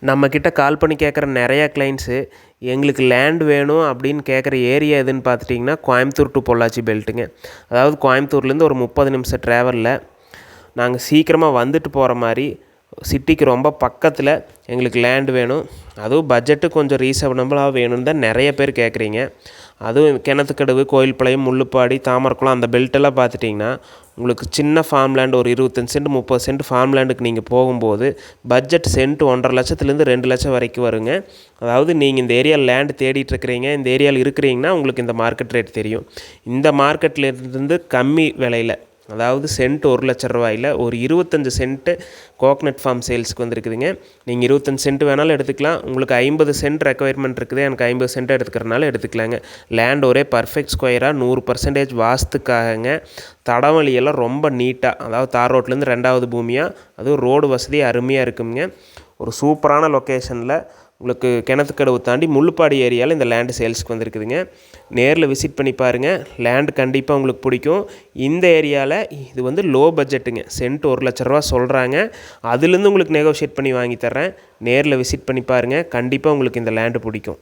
நம்மக்கிட்ட கால் பண்ணி கேட்குற நிறையா கிளைண்ட்ஸு எங்களுக்கு லேண்ட் வேணும் அப்படின்னு கேட்குற ஏரியா எதுன்னு பார்த்துட்டிங்கன்னா கோயம்புத்தூர் டு பொள்ளாச்சி பெல்ட்டுங்க. அதாவது கோயம்புத்தூர்லேருந்து ஒரு 30 நிமிஷம் ட்ராவலில் நாங்கள் சீக்கிரமாக வந்துட்டு போகிற மாதிரி சிட்டிக்கு ரொம்ப பக்கத்தில் எங்களுக்கு லேண்ட் வேணும். அதுவும் பட்ஜெட்டு கொஞ்சம் ரீசனபிளாக வேணும்னு தான் நிறைய பேர் கேட்குறீங்க. அதுவும் கிணத்துக்கடவு, கோயில்பாளையம், முள்ளுப்பாடி, தாமரக்குளம் அந்த பெல்ட்டெல்லாம் பார்த்துட்டிங்கன்னா உங்களுக்கு சின்ன ஃபார்ம் லேண்ட் ஒரு 25 சென்ட் 30 சென்ட் ஃபார்ம் லேண்டுக்கு நீங்கள் போகும்போது பட்ஜெட் சென்ட் 1.5 லட்சத்துலேருந்து 2 லட்சம் வரைக்கும் வருங்க. அதாவது நீங்கள் இந்த ஏரியாவில் லேண்டு தேடிட்டுருக்கிறீங்க, இந்த ஏரியாவில் இருக்கிறீங்கன்னா உங்களுக்கு இந்த மார்க்கெட் ரேட் தெரியும். இந்த மார்க்கெட்லேருந்து கம்மி விலையில், அதாவது சென்ட் 1 லட்ச ரூபாயில் ஒரு 25 சென்ட்டு கோகனட் ஃபார்ம் சேல்ஸுக்கு வந்துருக்குதுங்க. நீங்கள் 25 சென்ட் வேணாலும் எடுத்துக்கலாம். உங்களுக்கு 50 சென்ட் ரெக்குயர்மெண்ட் இருக்குது, எனக்கு 50 சென்ட் எடுத்துக்கிறனால எடுத்துக்கலாங்க. லேண்ட் ஒரே பர்ஃபெக்ட் ஸ்கொயராக 100% வாஸ்துக்காகங்க. தடவழியெல்லாம் ரொம்ப நீட்டாக, அதாவது தார் ரோட்லேருந்து 2வது பூமியாக, அதுவும் ரோடு வசதி அருமையாக இருக்குங்க. ஒரு சூப்பரான லொக்கேஷனில் உங்களுக்கு கிணத்துக்கடவு தாண்டி முள்ளுப்பாடி ஏரியாவில் இந்த லேண்டு சேல்ஸுக்கு வந்துருக்குதுங்க. நேரில் விசிட் பண்ணி பாருங்கள், லேண்டு கண்டிப்பாக உங்களுக்கு பிடிக்கும். இந்த ஏரியாவில் இது லோ பட்ஜெட்டுங்க, சென்ட் 1 லட்ச ரூபா சொல்கிறாங்க. அதுலேருந்து உங்களுக்கு நெகோஷியேட் பண்ணி வாங்கி தர்றேன். நேரில் விசிட் பண்ணி பாருங்கள், கண்டிப்பாக உங்களுக்கு இந்த லேண்டு பிடிக்கும்.